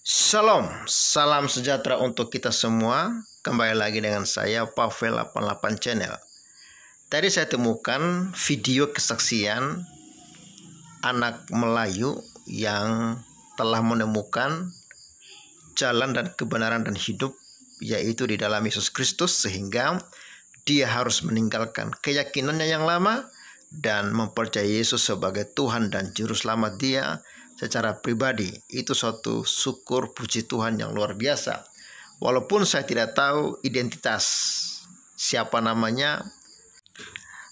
Shalom, salam sejahtera untuk kita semua. Kembali lagi dengan saya, Pavel 88 Channel. Tadi saya temukan video kesaksian anak Melayu yang telah menemukan jalan dan kebenaran dan hidup, yaitu di dalam Yesus Kristus, sehingga dia harus meninggalkan keyakinannya yang lama dan mempercayai Yesus sebagai Tuhan dan Juru Selamat dia secara pribadi. Itu suatu syukur puji Tuhan yang luar biasa. Walaupun saya tidak tahu identitas siapa namanya,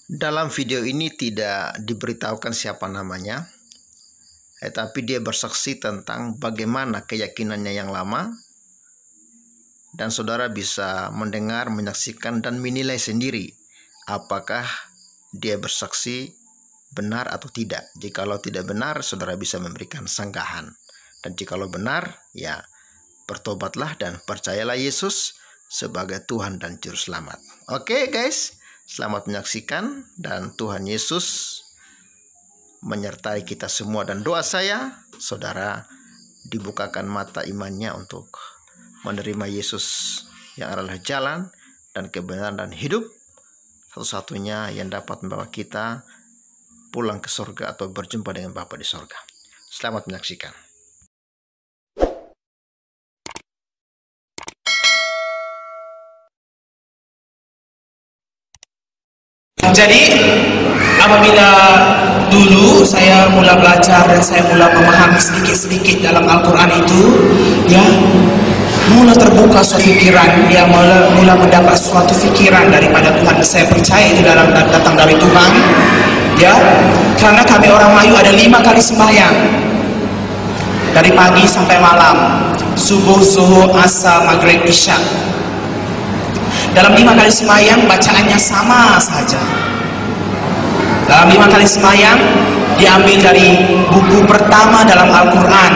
dalam video ini tidak diberitahukan siapa namanya, tetapi dia bersaksi tentang bagaimana keyakinannya yang lama, dan saudara bisa mendengar, menyaksikan, dan menilai sendiri apakah dia bersaksi benar atau tidak. Jikalau tidak benar, saudara bisa memberikan sanggahan. Dan jikalau benar, ya bertobatlah dan percayalah Yesus sebagai Tuhan dan Juru Selamat. Oke guys, selamat menyaksikan, dan Tuhan Yesus menyertai kita semua. Dan doa saya, saudara dibukakan mata imannya untuk menerima Yesus yang adalah jalan dan kebenaran dan hidup, satu-satunya yang dapat membawa kita pulang ke surga atau berjumpa dengan Bapa di surga. Selamat menyaksikan. Jadi apabila dulu saya mula belajar dan saya mula memahami sedikit-sedikit dalam Al-Quran itu, ya, mula terbuka suatu pikiran, ya, mula mendapat suatu pikiran daripada Tuhan. Saya percaya itu datang dari Tuhan, ya, karena kami orang Melayu ada 5 kali sembahyang dari pagi sampai malam, subuh, zuhur, asar, maghrib, isya. Dalam 5 kali sembahyang bacaannya sama saja. Dalam 5 kali sembahyang diambil dari buku pertama dalam Al-Quran,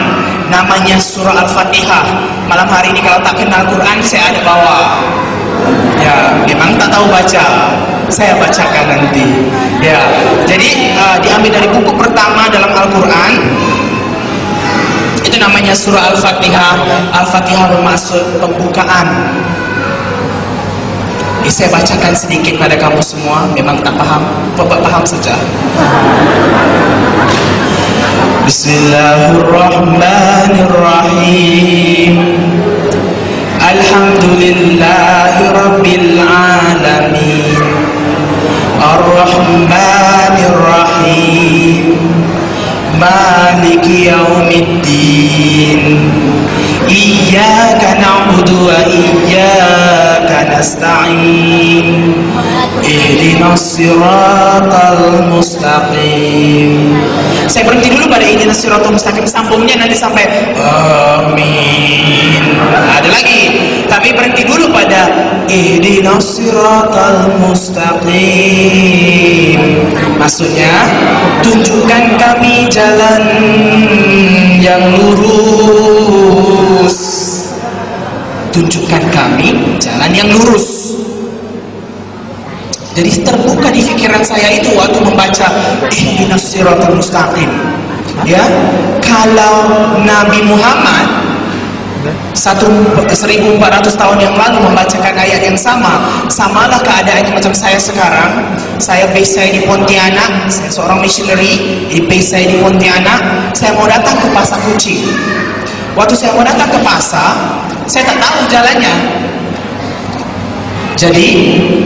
namanya surah Al-Fatihah. Malam hari ini kalau tak kenal Quran, saya ada bawa. Ya, memang tak tahu baca, saya bacakan nanti. Ya, jadi diambil dari buku pertama dalam Al-Quran, itu namanya surah Al-Fatihah. Al-Fatihah bermaksud pembukaan. Saya bacakan sedikit pada kamu semua. Memang tak paham, bapak paham saja. Bismillahirrahmanirrahim. Alhamdulillahi Rabbil Alamin, Ar-Rahmanir-Rahim, Maliki Yaumiddin, Iyyaka na'budu wa iyyaka nasta'in, Ihdinas siratal mustaqim. Saya berhenti dulu pada ihdinas siratal mustaqim, sambungnya nanti sampai amin. Ada lagi, tapi berhenti dulu pada ihdinas siratal mustaqim. Maksudnya, tunjukkan kami jalan yang lurus. Tunjukkan kami jalan yang lurus. Jadi terbuka di pikiran saya itu waktu membaca ihdinas siratal mustaqim. Ya, kalau Nabi Muhammad 1400 tahun yang lalu membacakan ayat yang sama, samalah keadaannya macam saya sekarang. Saya base saya di Pontianak, saya seorang missionary, di base saya di Pontianak. Saya mau datang ke Pasar Kucing. Waktu saya mau datang ke pasar, saya tak tahu jalannya. Jadi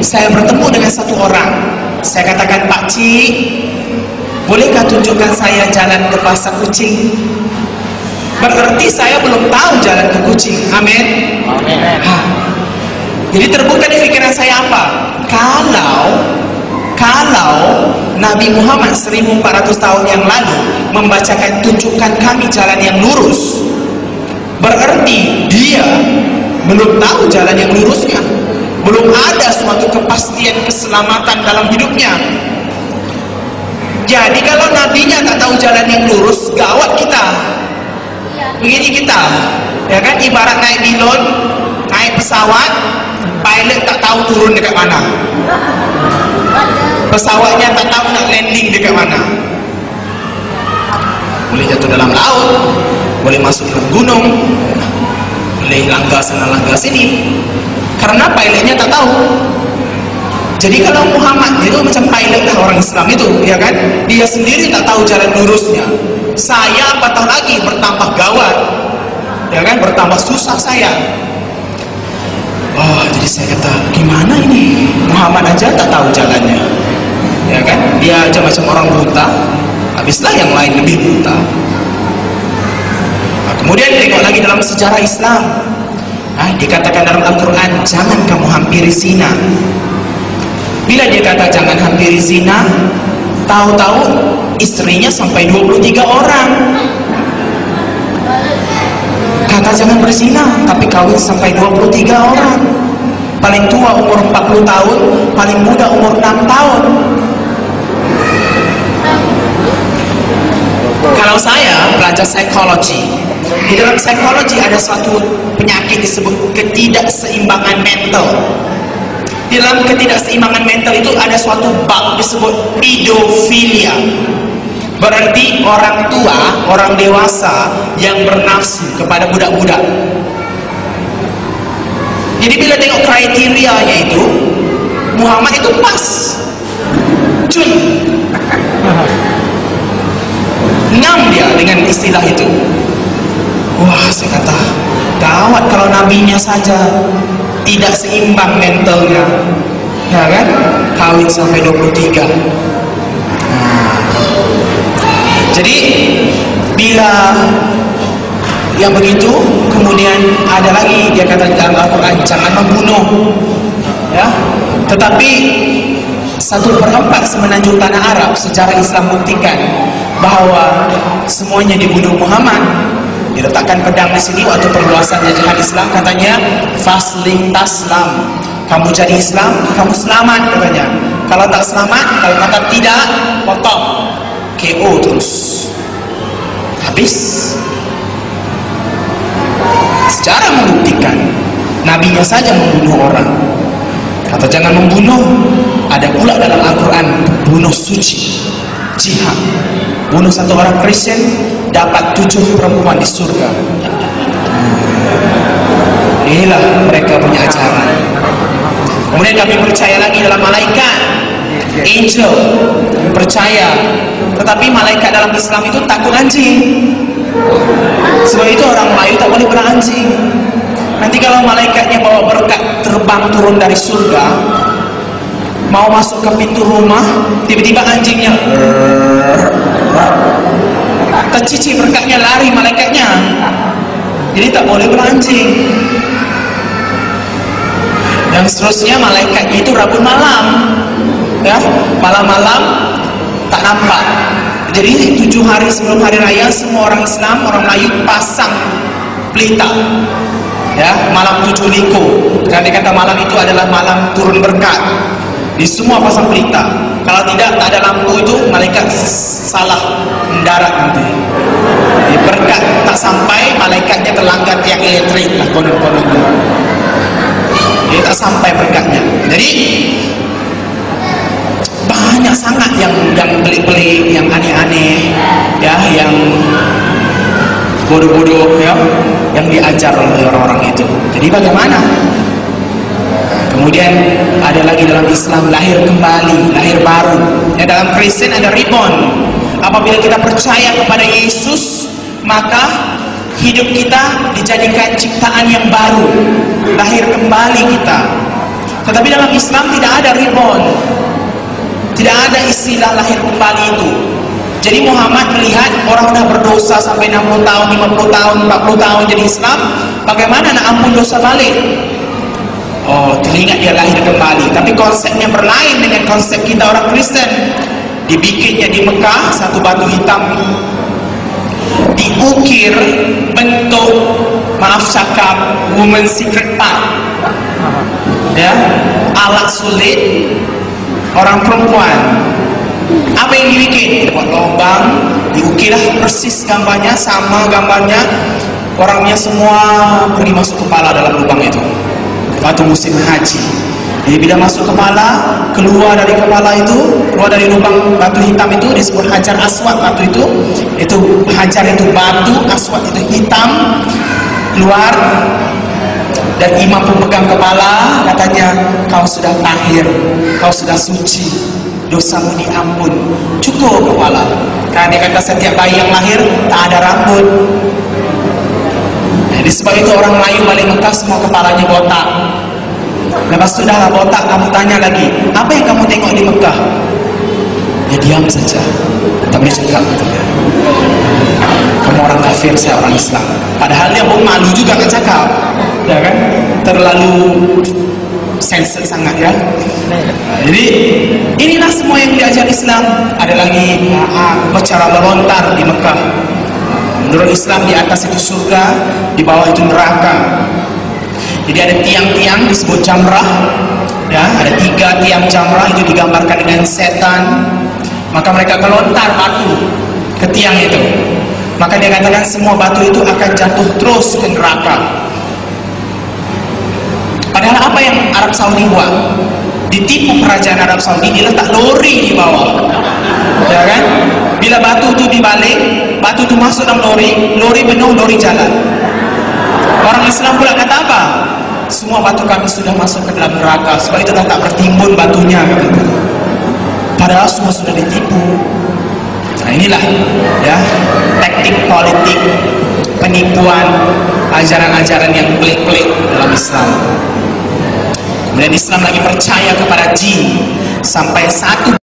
saya bertemu dengan satu orang. Saya katakan, Pak Cik, bolehkah tunjukkan saya jalan ke Pasar Kucing? Berarti saya belum tahu jalan ke Kucing. Amin. Jadi terbuka di pikiran saya apa? Kalau Nabi Muhammad 1400 tahun yang lalu membacakan tunjukkan kami jalan yang lurus, berarti dia belum tahu jalan yang lurusnya. Belum ada suatu kepastian keselamatan dalam hidupnya. Jadi kalau nabinya tak tahu jalan yang lurus, gawat kita. Begini kita, ya kan, ibarat naik bilon, naik pesawat, pilot tak tahu turun dekat mana, pesawatnya tak tahu nak landing dekat mana. Boleh jatuh dalam laut, boleh masuk dalam gunung, boleh langgar sana langgar sini, karena pilotnya tak tahu. Jadi kalau Muhammad itu macam pilot lah orang Islam itu, ya kan? Dia sendiri tak tahu jalan lurusnya. Saya apatah lagi bertambah gawat, ya kan? Bertambah susah saya. Oh, jadi saya kata, gimana ini? Muhammad aja tak tahu jalannya, ya kan? Dia aja macam orang buta, habislah yang lain lebih buta. Nah, kemudian tengok lagi dalam sejarah Islam. Dikatakan dalam Al-Quran, jangan kamu hampiri zina. Bila dia kata jangan hampiri zina, tahu-tahu istrinya sampai 23 orang. Kata jangan berzina, tapi kawin sampai 23 orang. Paling tua umur 40 tahun, paling muda umur 6 tahun. Kalau saya belajar psikologi, di dalam psikologi ada suatu penyakit disebut ketidakseimbangan mental. Di dalam ketidakseimbangan mental itu ada suatu bab disebut pedofilia. Berarti orang tua, orang dewasa yang bernafsu kepada budak-budak. Jadi bila tengok kriterianya itu, Muhammad itu pas, cun, ngam dia dengan istilah itu. Wah, saya kata gawat kalau nabinya saja tidak seimbang mentalnya, ya kan? Kawin sampai 23. Jadi bila yang begitu, kemudian ada lagi dia kata dalam Al-Quran, jangan membunuh, ya. Tetapi 1/4 semenanjung tanah Arab sejarah Islam buktikan bahwa semuanya dibunuh Muhammad. Diletakkan pedang di sini waktu perluasannya jihad Islam, katanya fasling taslam, kamu jadi Islam, kamu selamat katanya. Kalau tak selamat, kalau kata tidak, potong, KO terus, habis. Sejarah membuktikan nabinya saja membunuh orang. Kata jangan membunuh. Ada pula dalam Al-Quran bunuh suci, jihad. Bunuh satu orang Kristen dapat 7 perempuan di surga. Inilah mereka punya ajaran. Kemudian kami percaya lagi dalam malaikat, angel, percaya. Tetapi malaikat dalam Islam itu takut anjing. Sebab itu orang Melayu tak boleh beranjing. Nanti kalau malaikatnya bawa berkat terbang turun dari surga, mau masuk ke pintu rumah, tiba-tiba anjingnya tercici berkatnya, lari malaikatnya. Jadi tak boleh beranjing. Dan seterusnya malaikatnya itu Rabu malam, ya, malam-malam tak nampak. Jadi 7 hari sebelum hari raya semua orang Islam, orang Melayu pasang pelita, ya, malam 7 liko. Karena dia kata malam itu adalah malam turun berkat. Di semua pasang pelita. Kalau tidak, tak ada lampu itu, malaikat salah mendarat nanti. Di berkat tak sampai, malaikatnya terlanggar tiang elektrik lah, konon-kononnya. Dia tak sampai berkatnya. Jadi banyak sangat yang pelik-pelik, yang aneh-aneh, ya, yang bodoh-bodoh, ya, yang diajar oleh orang-orang itu. Jadi bagaimana? Kemudian ada lagi dalam Islam lahir kembali, lahir baru. Ya, dalam Kristen ada reborn. Apabila kita percaya kepada Yesus, maka hidup kita dijadikan ciptaan yang baru, lahir kembali kita. Tetapi dalam Islam tidak ada reborn, tidak ada istilah lahir kembali itu. Jadi Muhammad melihat orang dah berdosa sampai 60 tahun, 50 tahun, 40 tahun jadi Islam, bagaimana nak ampun dosa balik? Oh, teringat dia lahir kembali. Tapi konsepnya berlain dengan konsep kita orang Kristen. Dibikinnya di Mekah satu batu hitam, diukir bentuk, maaf cakap, woman secret part, ya, alat sulit orang perempuan. Apa yang dibikin? Buat lubang, diukirlah persis gambarnya, sama gambarnya. Orangnya semua pergi masuk kepala dalam lubang itu waktu musim haji. Jadi bila masuk kepala, keluar dari kepala itu, keluar dari lubang batu hitam itu disebut hajar aswad. Batu itu hajar itu batu, aswad itu hitam, keluar Dan imam pun pegang kepala, katanya, kau sudah tahir, kau sudah suci, dosamu diampun. Cukup kepala. Karena dia kata setiap bayi yang lahir tak ada rambut. Jadi sebab itu orang Melayu balik Mekah semua kepalanya botak. Lepas sudah botak, kamu tanya lagi, apa yang kamu tengok di Mekah? Ya diam saja, tak boleh cakap. Kamu orang kafir, saya orang Islam. Padahal dia pun malu juga kan cakap, ya kan? Terlalu sensitif sangat ya. Jadi inilah semua yang diajar Islam. Ada lagi cara melontar di Mekah. Menurut Islam di atas itu surga, di bawah itu neraka. Jadi ada tiang-tiang disebut jamrah, ya, ada 3 tiang jamrah itu digambarkan dengan setan. Maka mereka melontar batu ke tiang itu. Maka dia katakan semua batu itu akan jatuh terus ke neraka. Padahal apa yang Arab Saudi buat? Ditipu kerajaan Arab Saudi, dia letak lori di bawah, ya kan? Bila batu itu dibalik, batu itu masuk dalam lori, lori penuh, lori jalan. Orang Islam pula kata apa? Semua batu kami sudah masuk ke dalam neraka, sebab itu tak bertimbun batunya. Padahal semua sudah ditipu. Nah inilah ya taktik politik penipuan, ajaran-ajaran yang pelik-pelik dalam Islam. Kemudian Islam lagi percaya kepada jin sampai satu